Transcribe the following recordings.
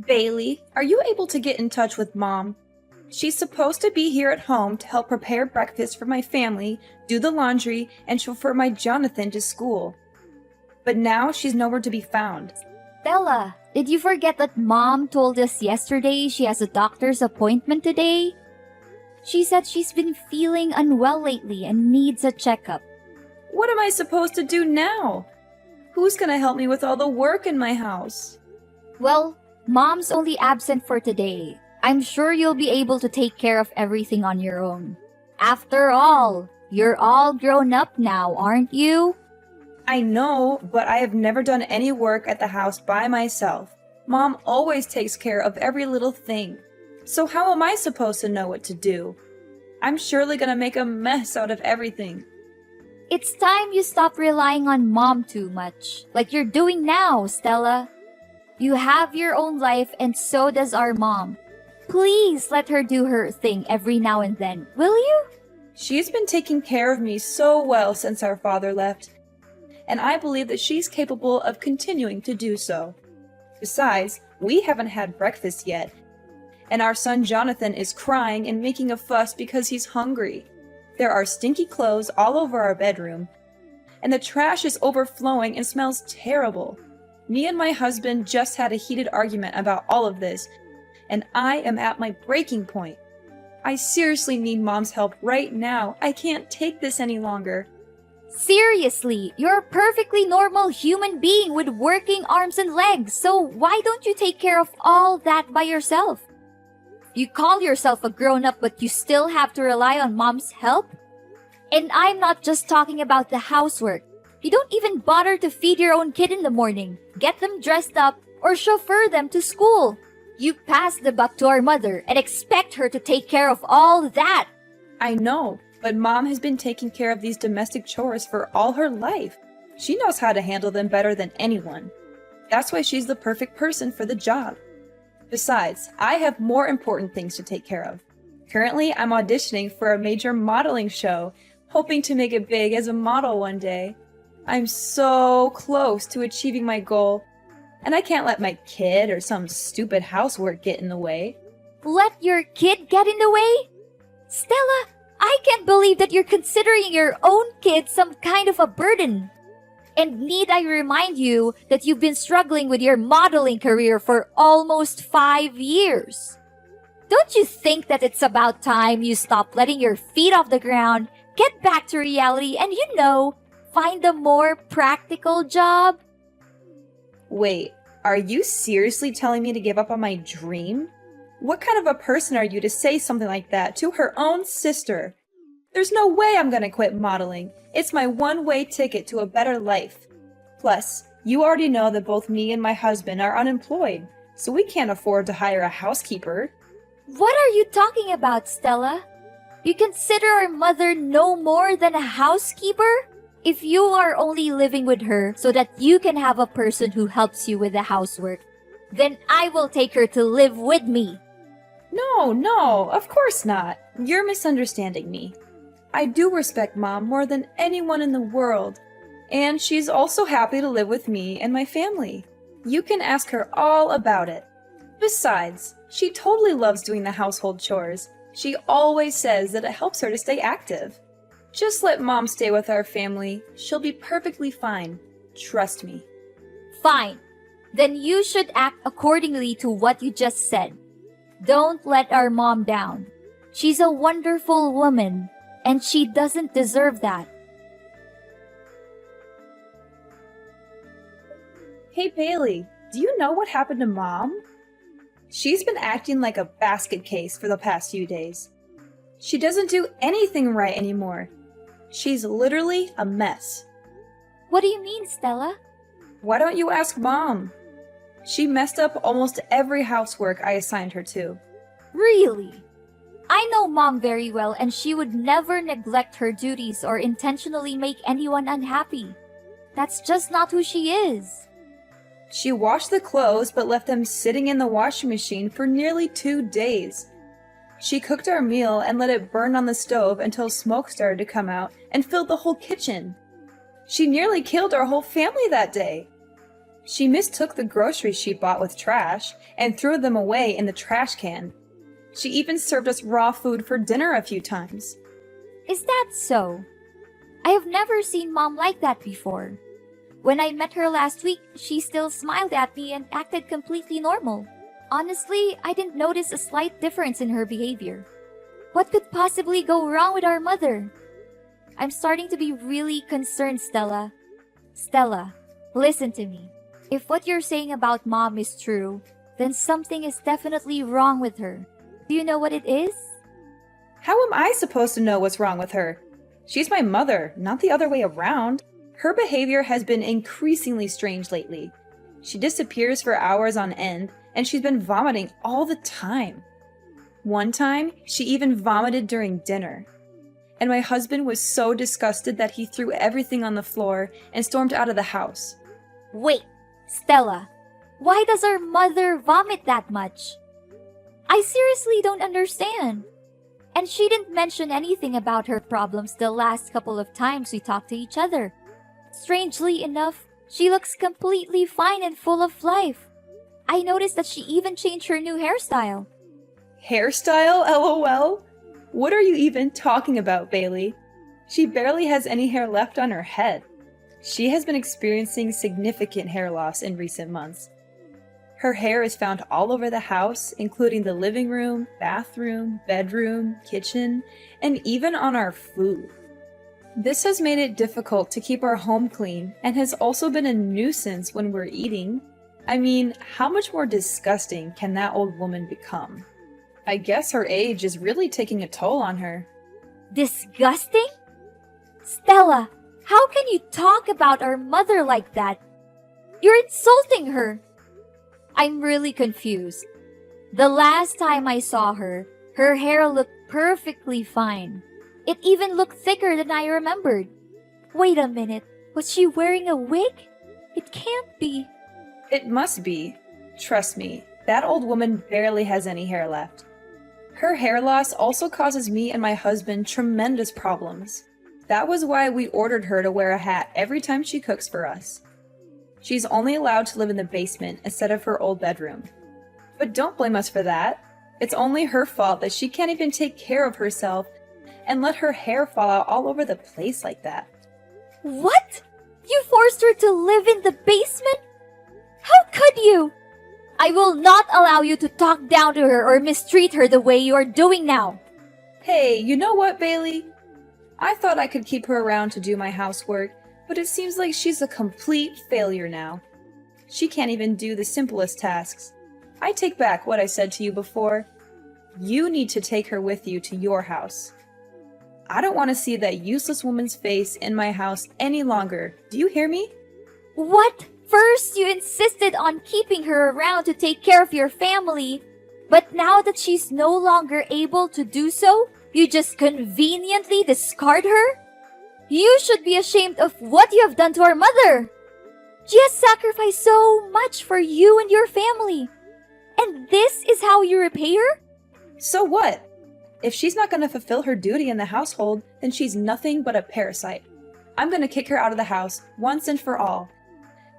Bailey, are you able to get in touch with Mom? She's supposed to be here at home to help prepare breakfast for my family, do the laundry, and chauffeur my Jonathan to school. But now she's nowhere to be found. Stella, did you forget that Mom told us yesterday she has a doctor's appointment today? She said she's been feeling unwell lately and needs a checkup. What am I supposed to do now? Who's gonna help me with all the work in my house? Well, Mom's only absent for today. I'm sure you'll be able to take care of everything on your own. After all, you're all grown up now, aren't you? I know, but I have never done any work at the house by myself. Mom always takes care of every little thing. So how am I supposed to know what to do? I'm surely gonna make a mess out of everything. It's time you stop relying on Mom too much, like you're doing now, Stella. You have your own life and so does our mom. Please let her do her thing every now and then, will you? She's been taking care of me so well since our father left, and I believe that she's capable of continuing to do so. Besides, we haven't had breakfast yet, and our son Jonathan is crying and making a fuss because he's hungry. There are stinky clothes all over our bedroom, and the trash is overflowing and smells terrible. Me and my husband just had a heated argument about all of this, and I am at my breaking point. I seriously need Mom's help right now. I can't take this any longer. Seriously, you're a perfectly normal human being with working arms and legs, so why don't you take care of all that by yourself? You call yourself a grown-up but you still have to rely on Mom's help? And I'm not just talking about the housework. You don't even bother to feed your own kid in the morning, get them dressed up, or chauffeur them to school. You pass the buck to our mother and expect her to take care of all that. I know, but Mom has been taking care of these domestic chores for all her life. She knows how to handle them better than anyone. That's why she's the perfect person for the job. Besides, I have more important things to take care of. Currently, I'm auditioning for a major modeling show, hoping to make it big as a model one day. I'm so close to achieving my goal, and I can't let my kid or some stupid housework get in the way. Let your kid get in the way? Stella, I can't believe that you're considering your own kid some kind of a burden. And need I remind you that you've been struggling with your modeling career for almost 5 years? Don't you think that it's about time you stop letting your feet off the ground, get back to reality, and find a more practical job? Wait, are you seriously telling me to give up on my dream? What kind of a person are you to say something like that to her own sister? There's no way I'm gonna quit modeling. It's my one-way ticket to a better life. Plus, you already know that both me and my husband are unemployed, so we can't afford to hire a housekeeper. What are you talking about, Stella? You consider our mother no more than a housekeeper? If you are only living with her so that you can have a person who helps you with the housework, then I will take her to live with me. No, of course not. You're misunderstanding me. I do respect Mom more than anyone in the world, and she's also happy to live with me and my family. You can ask her all about it. Besides, she totally loves doing the household chores. She always says that it helps her to stay active. Just let Mom stay with our family. She'll be perfectly fine. Trust me. Fine. Then you should act accordingly to what you just said. Don't let our mom down. She's a wonderful woman, and she doesn't deserve that. Hey Bailey, do you know what happened to Mom? She's been acting like a basket case for the past few days. She doesn't do anything right anymore. She's literally a mess. What do you mean, Stella? Why don't you ask Mom? She messed up almost every housework I assigned her to. Really? I know Mom very well, and she would never neglect her duties or intentionally make anyone unhappy. That's just not who she is. She washed the clothes but left them sitting in the washing machine for nearly 2 days. She cooked our meal and let it burn on the stove until smoke started to come out and filled the whole kitchen. She nearly killed our whole family that day. She mistook the groceries she bought with trash and threw them away in the trash can. She even served us raw food for dinner a few times. Is that so? I have never seen Mom like that before. When I met her last week, she still smiled at me and acted completely normal. Honestly, I didn't notice a slight difference in her behavior. What could possibly go wrong with our mother? I'm starting to be really concerned, Stella. Stella, listen to me. If what you're saying about Mom is true, then something is definitely wrong with her. Do you know what it is? How am I supposed to know what's wrong with her? She's my mother, not the other way around. Her behavior has been increasingly strange lately. She disappears for hours on end, and she's been vomiting all the time. One time, she even vomited during dinner. And my husband was so disgusted that he threw everything on the floor and stormed out of the house. Wait, Stella, why does our mother vomit that much? I seriously don't understand. And she didn't mention anything about her problems the last couple of times we talked to each other. Strangely enough, she looks completely fine and full of life. I noticed that she even changed her new hairstyle. Hairstyle, LOL? What are you even talking about, Bailey? She barely has any hair left on her head. She has been experiencing significant hair loss in recent months. Her hair is found all over the house, including the living room, bathroom, bedroom, kitchen, and even on our food. This has made it difficult to keep our home clean and has also been a nuisance when we're eating. I mean, how much more disgusting can that old woman become? I guess her age is really taking a toll on her. Disgusting? Stella, how can you talk about our mother like that? You're insulting her. I'm really confused. The last time I saw her, her hair looked perfectly fine. It even looked thicker than I remembered. Wait a minute, was she wearing a wig? It can't be. It must be. Trust me, that old woman barely has any hair left. Her hair loss also causes me and my husband tremendous problems. That was why we ordered her to wear a hat every time she cooks for us. She's only allowed to live in the basement instead of her old bedroom. But don't blame us for that. It's only her fault that she can't even take care of herself and let her hair fall out all over the place like that. What? You forced her to live in the basement? How could you? I will not allow you to talk down to her or mistreat her the way you are doing now. Hey, you know what, Bailey? I thought I could keep her around to do my housework, but it seems like she's a complete failure now. She can't even do the simplest tasks. I take back what I said to you before. You need to take her with you to your house. I don't want to see that useless woman's face in my house any longer. Do you hear me? What? First, you insisted on keeping her around to take care of your family, but now that she's no longer able to do so, you just conveniently discard her? You should be ashamed of what you have done to our mother. She has sacrificed so much for you and your family. And this is how you repay her? So what? If she's not going to fulfill her duty in the household, then she's nothing but a parasite. I'm going to kick her out of the house once and for all.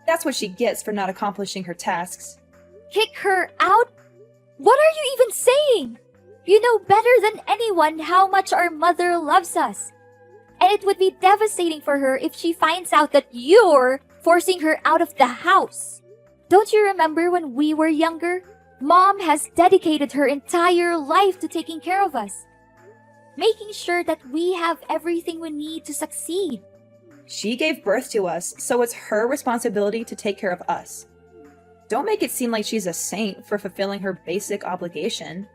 That's what she gets for not accomplishing her tasks. Kick her out? What are you even saying? You know better than anyone how much our mother loves us. And it would be devastating for her if she finds out that you're forcing her out of the house. Don't you remember when we were younger? Mom has dedicated her entire life to taking care of us, making sure that we have everything we need to succeed. She gave birth to us, so it's her responsibility to take care of us. Don't make it seem like she's a saint for fulfilling her basic obligation.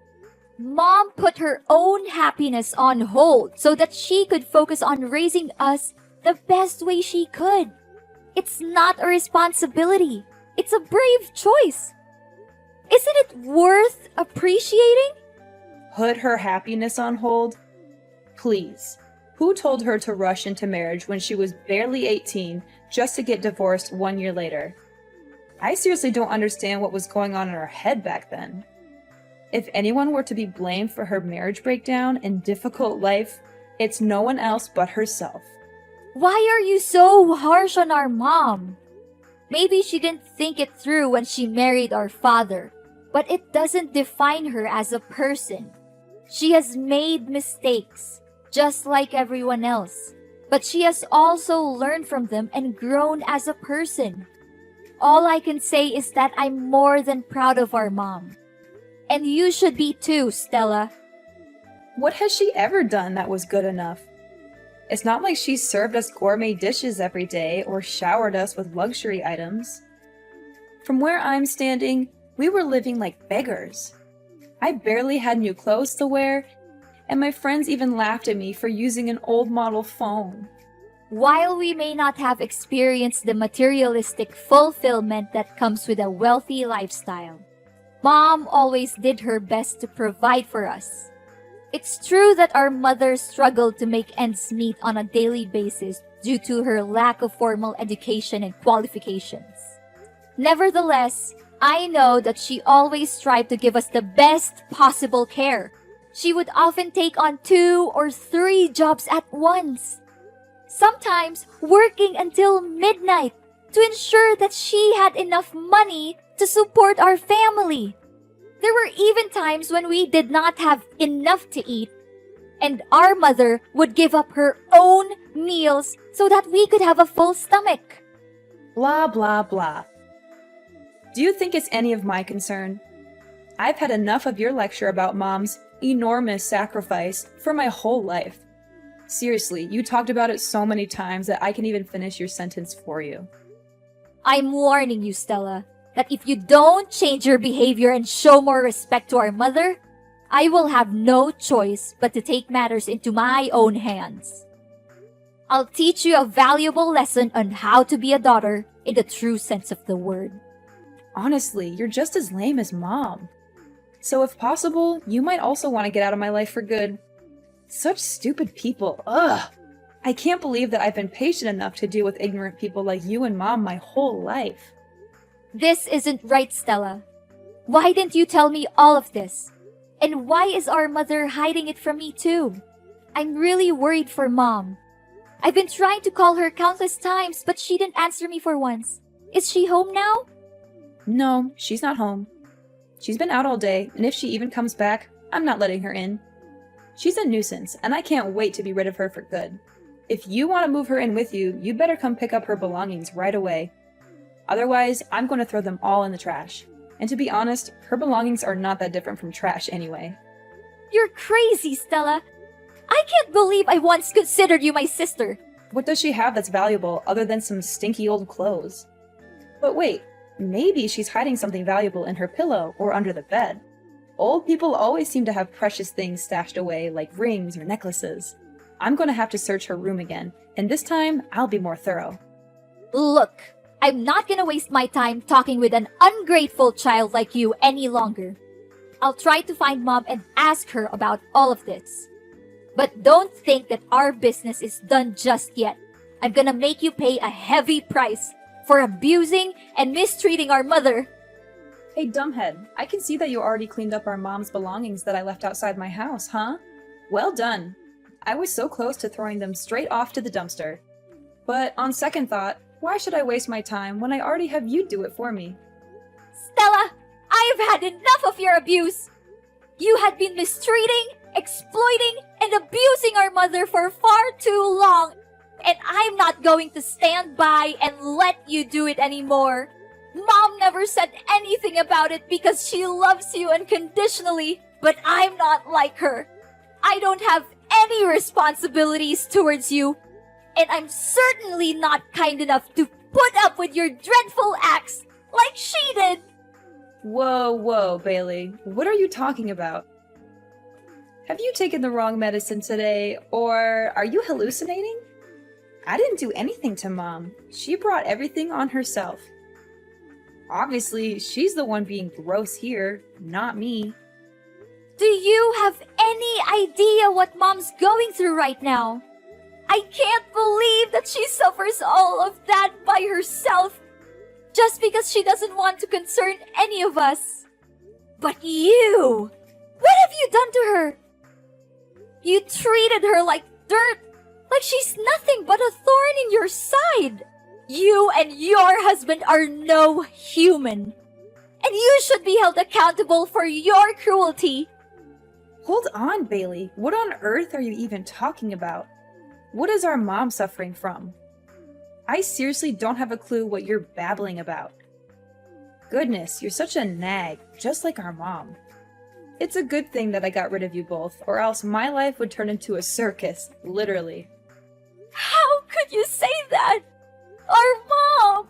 Mom put her own happiness on hold so that she could focus on raising us the best way she could. It's not a responsibility. It's a brave choice. Isn't it worth appreciating? Put her happiness on hold? Please. Who told her to rush into marriage when she was barely 18 just to get divorced 1 year later? I seriously don't understand what was going on in her head back then. If anyone were to be blamed for her marriage breakdown and difficult life, it's no one else but herself. Why are you so harsh on our mom? Maybe she didn't think it through when she married our father, but it doesn't define her as a person. She has made mistakes, just like everyone else, but she has also learned from them and grown as a person. All I can say is that I'm more than proud of our mom. And you should be too, Stella. What has she ever done that was good enough? It's not like she served us gourmet dishes every day or showered us with luxury items. From where I'm standing, we were living like beggars. I barely had new clothes to wear, and my friends even laughed at me for using an old model phone. While we may not have experienced the materialistic fulfillment that comes with a wealthy lifestyle, Mom always did her best to provide for us. It's true that our mother struggled to make ends meet on a daily basis due to her lack of formal education and qualifications. Nevertheless, I know that she always strived to give us the best possible care. She would often take on 2 or 3 jobs at once, sometimes working until midnight to ensure that she had enough money to support our family. There were even times when we did not have enough to eat, and our mother would give up her own meals so that we could have a full stomach. Blah, blah, blah. Do you think it's any of my concern? I've had enough of your lecture about Mom's enormous sacrifice for my whole life. Seriously, you talked about it so many times that I can even finish your sentence for you. I'm warning you, Stella, that if you don't change your behavior and show more respect to our mother, I will have no choice but to take matters into my own hands. I'll teach you a valuable lesson on how to be a daughter in the true sense of the word. Honestly, you're just as lame as Mom. So if possible, you might also want to get out of my life for good. Such stupid people, ugh! I can't believe that I've been patient enough to deal with ignorant people like you and Mom my whole life. This isn't right, Stella. Why didn't you tell me all of this? And why is our mother hiding it from me too? I'm really worried for Mom. I've been trying to call her countless times, but she didn't answer me for once. Is she home now? No, she's not home. She's been out all day, and if she even comes back, I'm not letting her in. She's a nuisance, and I can't wait to be rid of her for good. If you want to move her in with you, you better come pick up her belongings right away. Otherwise, I'm going to throw them all in the trash. And to be honest, her belongings are not that different from trash anyway. You're crazy, Stella. I can't believe I once considered you my sister. What does she have that's valuable other than some stinky old clothes? But wait, maybe she's hiding something valuable in her pillow or under the bed. Old people always seem to have precious things stashed away, like rings or necklaces. I'm going to have to search her room again, and this time I'll be more thorough. Look, I'm not gonna waste my time talking with an ungrateful child like you any longer. I'll try to find Mom and ask her about all of this. But don't think that our business is done just yet. I'm gonna make you pay a heavy price for abusing and mistreating our mother. Hey, dumbhead, I can see that you already cleaned up our Mom's belongings that I left outside my house, huh? Well done. I was so close to throwing them straight off to the dumpster. But on second thought, why should I waste my time when I already have you do it for me? Stella, I have had enough of your abuse. You had been mistreating, exploiting, and abusing our mother for far too long, and I'm not going to stand by and let you do it anymore. Mom never said anything about it because she loves you unconditionally, but I'm not like her. I don't have any responsibilities towards you, and I'm certainly not kind enough to put up with your dreadful acts like she did. Whoa, Bailey. What are you talking about? Have you taken the wrong medicine today, or are you hallucinating? I didn't do anything to Mom. She brought everything on herself. Obviously, she's the one being gross here, not me. Do you have any idea what Mom's going through right now? I can't believe that she suffers all of that by herself just because she doesn't want to concern any of us. But you! What have you done to her? You treated her like dirt, like she's nothing but a thorn in your side. You and your husband are no human. And you should be held accountable for your cruelty. Hold on, Bailey. What on earth are you even talking about? What is our mom suffering from? I seriously don't have a clue what you're babbling about. Goodness, you're such a nag, just like our mom. It's a good thing that I got rid of you both, or else my life would turn into a circus, literally. How could you say that? Our mom!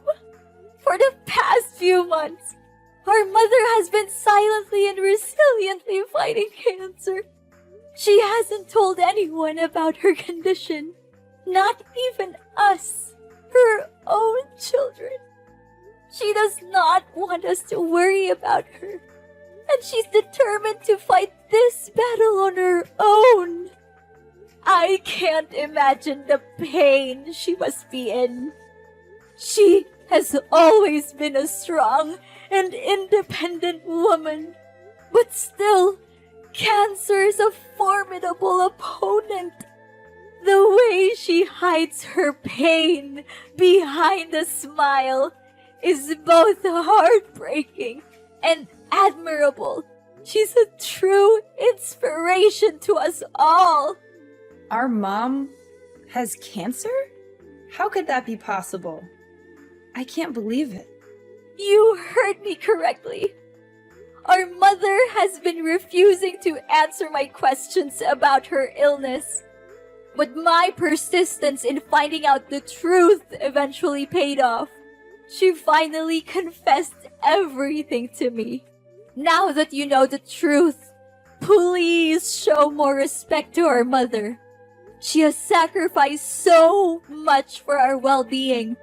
For the past few months, our mother has been silently and resiliently fighting cancer. She hasn't told anyone about her condition, not even us, her own children. She does not want us to worry about her, and she's determined to fight this battle on her own. I can't imagine the pain she must be in. She has always been a strong and independent woman, but still, cancer is a formidable opponent. The way she hides her pain behind a smile is both heartbreaking and admirable. She's a true inspiration to us all. Our mom has cancer? How could that be possible? I can't believe it. You heard me correctly. Our mother has been refusing to answer my questions about her illness. But my persistence in finding out the truth eventually paid off. She finally confessed everything to me. Now that you know the truth, please show more respect to our mother. She has sacrificed so much for our well-being,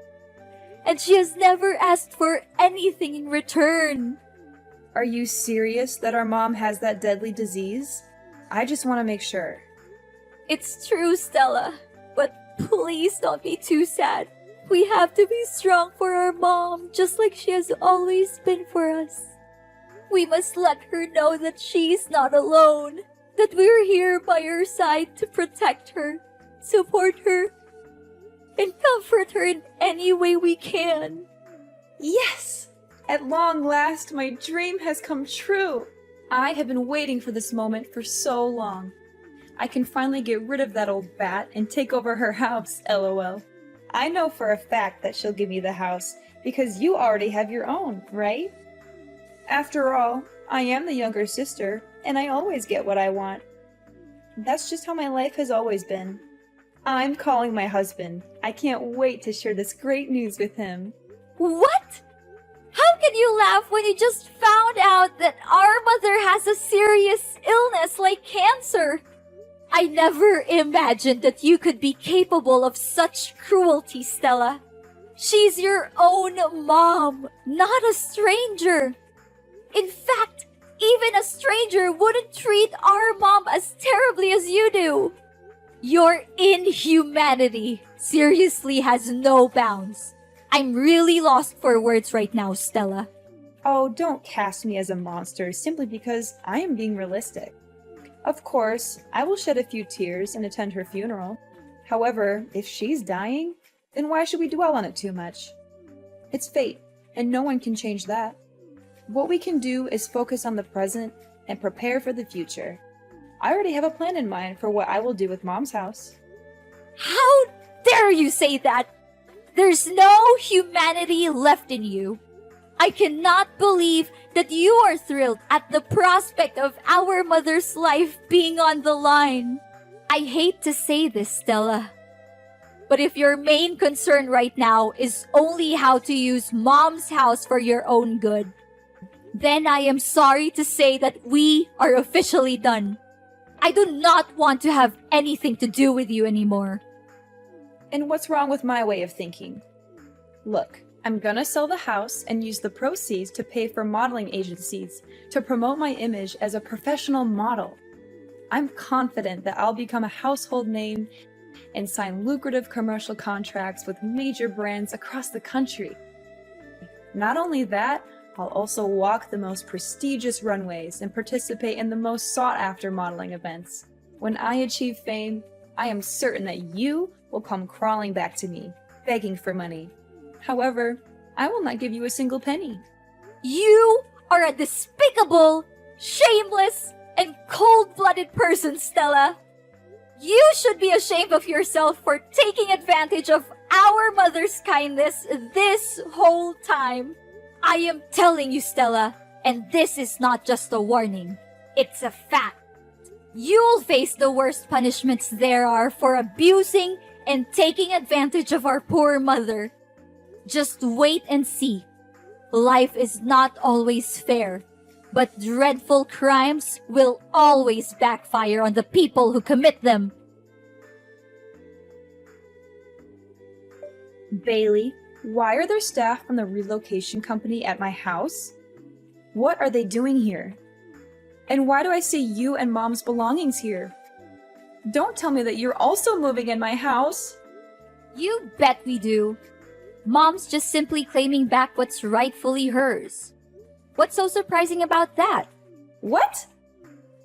and she has never asked for anything in return. Are you serious that our mom has that deadly disease? I just want to make sure. It's true, Stella, but please don't be too sad. We have to be strong for our mom, just like she has always been for us. We must let her know that she's not alone, that we're here by her side to protect her, support her, and comfort her in any way we can. Yes! At long last, my dream has come true. I have been waiting for this moment for so long. I can finally get rid of that old bat and take over her house, lol. I know for a fact that she'll give me the house, because you already have your own, right? After all, I am the younger sister, and I always get what I want. That's just how my life has always been. I'm calling my husband. I can't wait to share this great news with him. What? How can you laugh when you just found out that our mother has a serious illness like cancer? I never imagined that you could be capable of such cruelty, Stella. She's your own mom, not a stranger. In fact, even a stranger wouldn't treat our mom as terribly as you do. Your inhumanity seriously has no bounds. I'm really lost for words right now, Stella. Oh, don't cast me as a monster simply because I am being realistic. Of course, I will shed a few tears and attend her funeral. However, if she's dying, then why should we dwell on it too much? It's fate, and no one can change that. What we can do is focus on the present and prepare for the future. I already have a plan in mind for what I will do with Mom's house. How dare you say that? There's no humanity left in you. I cannot believe that you are thrilled at the prospect of our mother's life being on the line. I hate to say this, Stella, but if your main concern right now is only how to use Mom's house for your own good, then I am sorry to say that we are officially done. I do not want to have anything to do with you anymore. And what's wrong with my way of thinking? Look, I'm gonna sell the house and use the proceeds to pay for modeling agencies to promote my image as a professional model. I'm confident that I'll become a household name and sign lucrative commercial contracts with major brands across the country. Not only that, I'll also walk the most prestigious runways and participate in the most sought-after modeling events. When I achieve fame, I am certain that you will come crawling back to me, begging for money. However, I will not give you a single penny. You are a despicable, shameless, and cold-blooded person, Stella. You should be ashamed of yourself for taking advantage of our mother's kindness this whole time. I am telling you, Stella, and this is not just a warning. It's a fact. You'll face the worst punishments there are for abusing and taking advantage of our poor mother. Just wait and see. Life is not always fair, but dreadful crimes will always backfire on the people who commit them. Bailey, why are there staff from the relocation company at my house? What are they doing here? And why do I see you and Mom's belongings here? Don't tell me that you're also moving in my house. You bet we do. Mom's just simply claiming back what's rightfully hers. What's so surprising about that? What?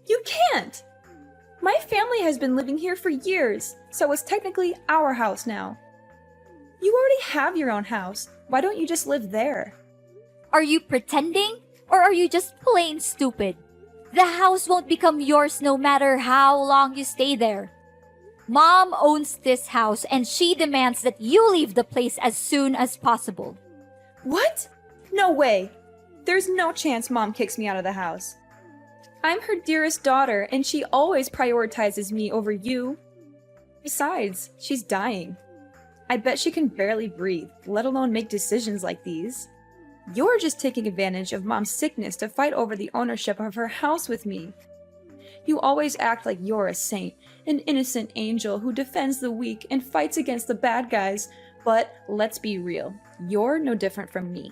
You can't! My family has been living here for years, so it's technically our house now. You already have your own house. Why don't you just live there? Are you pretending, or are you just plain stupid? The house won't become yours no matter how long you stay there. Mom owns this house and she demands that you leave the place as soon as possible. What? No way! There's no chance Mom kicks me out of the house. I'm her dearest daughter, and she always prioritizes me over you. Besides, she's dying. I bet she can barely breathe, let alone make decisions like these. You're just taking advantage of Mom's sickness to fight over the ownership of her house with me. You always act like you're a saint, an innocent angel who defends the weak and fights against the bad guys, but let's be real, you're no different from me.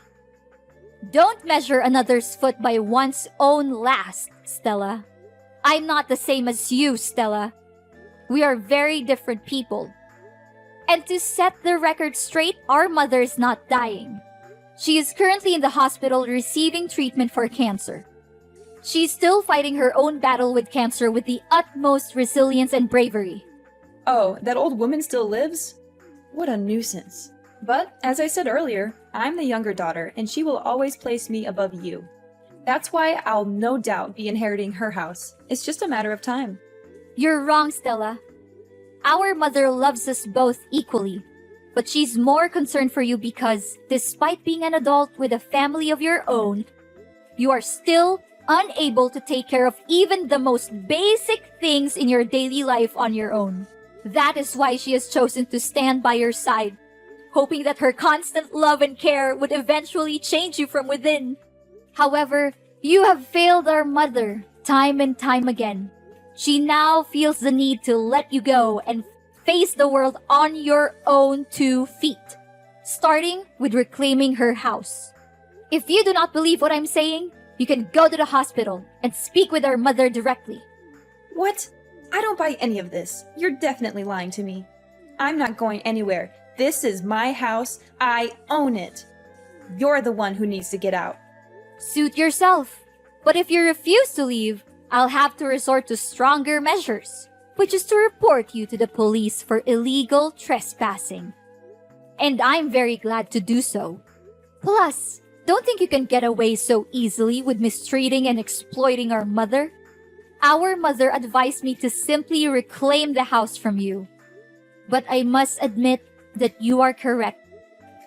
Don't measure another's foot by one's own last, Stella. I'm not the same as you, Stella. We are very different people. And to set the record straight, our mother is not dying. She is currently in the hospital receiving treatment for cancer. She's still fighting her own battle with cancer with the utmost resilience and bravery. Oh, that old woman still lives? What a nuisance. But, as I said earlier, I'm the younger daughter, and she will always place me above you. That's why I'll no doubt be inheriting her house. It's just a matter of time. You're wrong, Stella. Our mother loves us both equally, but she's more concerned for you because, despite being an adult with a family of your own, you are still unable to take care of even the most basic things in your daily life on your own. That is why she has chosen to stand by your side, hoping that her constant love and care would eventually change you from within. However, you have failed our mother time and time again. She now feels the need to let you go and face the world on your own 2 feet, starting with reclaiming her house. If you do not believe what I'm saying, you can go to the hospital and speak with our mother directly. What? I don't buy any of this. You're definitely lying to me. I'm not going anywhere. This is my house. I own it. You're the one who needs to get out. Suit yourself. But if you refuse to leave, I'll have to resort to stronger measures, which is to report you to the police for illegal trespassing. And I'm very glad to do so. Plus, don't think you can get away so easily with mistreating and exploiting our mother. Our mother advised me to simply reclaim the house from you. But I must admit that you are correct.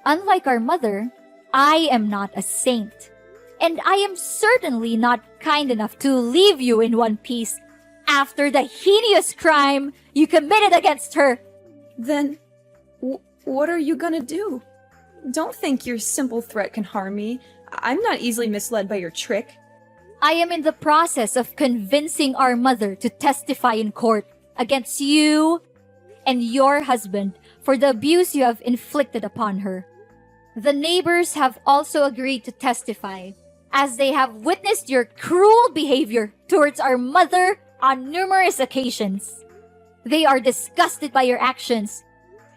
Unlike our mother, I am not a saint. And I am certainly not kind enough to leave you in one piece after the heinous crime you committed against her. Then, what are you gonna do? Don't think your simple threat can harm me. I'm not easily misled by your trick. I am in the process of convincing our mother to testify in court against you and your husband for the abuse you have inflicted upon her. The neighbors have also agreed to testify, as they have witnessed your cruel behavior towards our mother on numerous occasions. They are disgusted by your actions,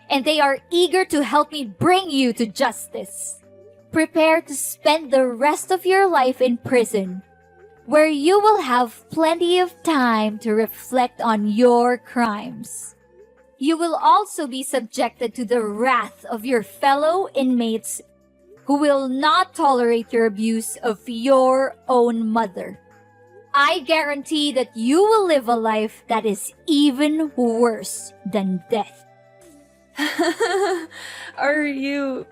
and they are eager to help me bring you to justice. Prepare to spend the rest of your life in prison, where you will have plenty of time to reflect on your crimes. you will also be subjected to the wrath of your fellow inmates who will not tolerate your abuse of your own mother. I guarantee that you will live a life that is even worse than death. Are you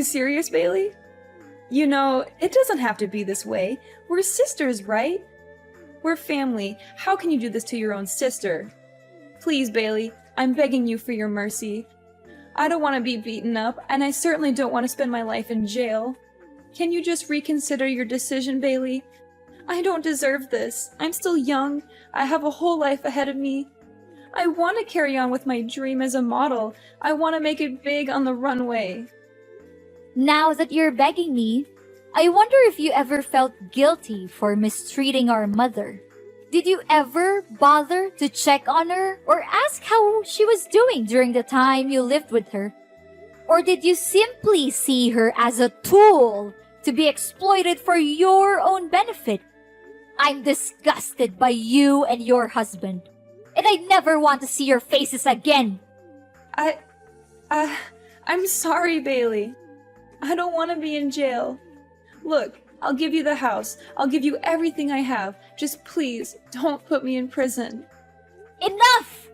serious, Bailey? You know, it doesn't have to be this way. We're sisters, right? We're family. How can you do this to your own sister? Please, Bailey, I'm begging you for your mercy. I don't want to be beaten up, and I certainly don't want to spend my life in jail. Can you just reconsider your decision, Bailey? I don't deserve this. I'm still young. I have a whole life ahead of me. I want to carry on with my dream as a model. I want to make it big on the runway. Now that you're begging me, I wonder if you ever felt guilty for mistreating our mother. Did you ever bother to check on her or ask how she was doing during the time you lived with her? Or did you simply see her as a tool to be exploited for your own benefit? I'm disgusted by you and your husband, and I never want to see your faces again. I'm sorry, Bailey. I don't want to be in jail. Look, I'll give you the house. I'll give you everything I have. Just please, don't put me in prison. Enough!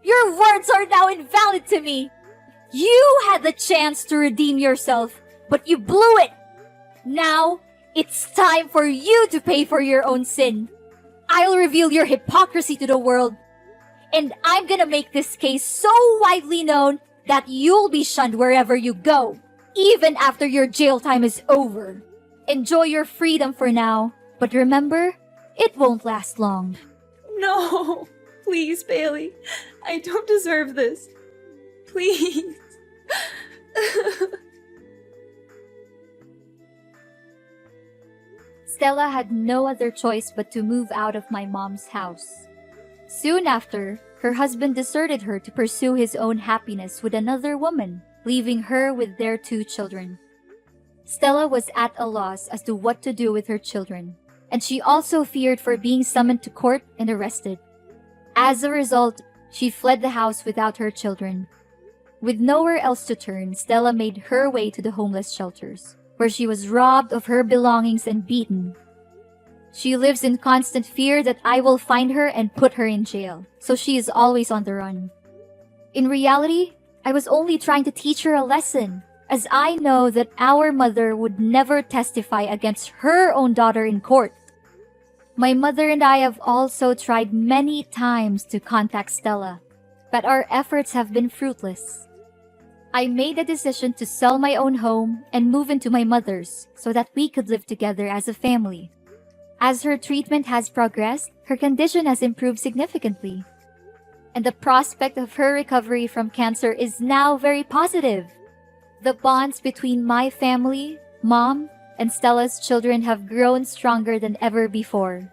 Your words are now invalid to me. You had the chance to redeem yourself, but you blew it. Now, it's time for you to pay for your own sin. I'll reveal your hypocrisy to the world, and I'm gonna make this case so widely known that you'll be shunned wherever you go, even after your jail time is over. Enjoy your freedom for now, but remember, it won't last long. No, please, Bailey. I don't deserve this. Please. Stella had no other choice but to move out of my mom's house. Soon after, her husband deserted her to pursue his own happiness with another woman, leaving her with their 2 children. Stella was at a loss as to what to do with her children, and she also feared for being summoned to court and arrested. As a result, she fled the house without her children. With nowhere else to turn, Stella made her way to the homeless shelters, where she was robbed of her belongings and beaten. She lives in constant fear that I will find her and put her in jail, so she is always on the run. In reality, I was only trying to teach her a lesson, as I know that our mother would never testify against her own daughter in court. My mother and I have also tried many times to contact Stella, but our efforts have been fruitless. I made a decision to sell my own home and move into my mother's so that we could live together as a family. As her treatment has progressed, her condition has improved significantly, and the prospect of her recovery from cancer is now very positive. The bonds between my family, Mom, and Stella's children have grown stronger than ever before.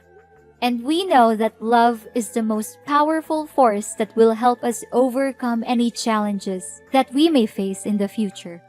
And we know that love is the most powerful force that will help us overcome any challenges that we may face in the future.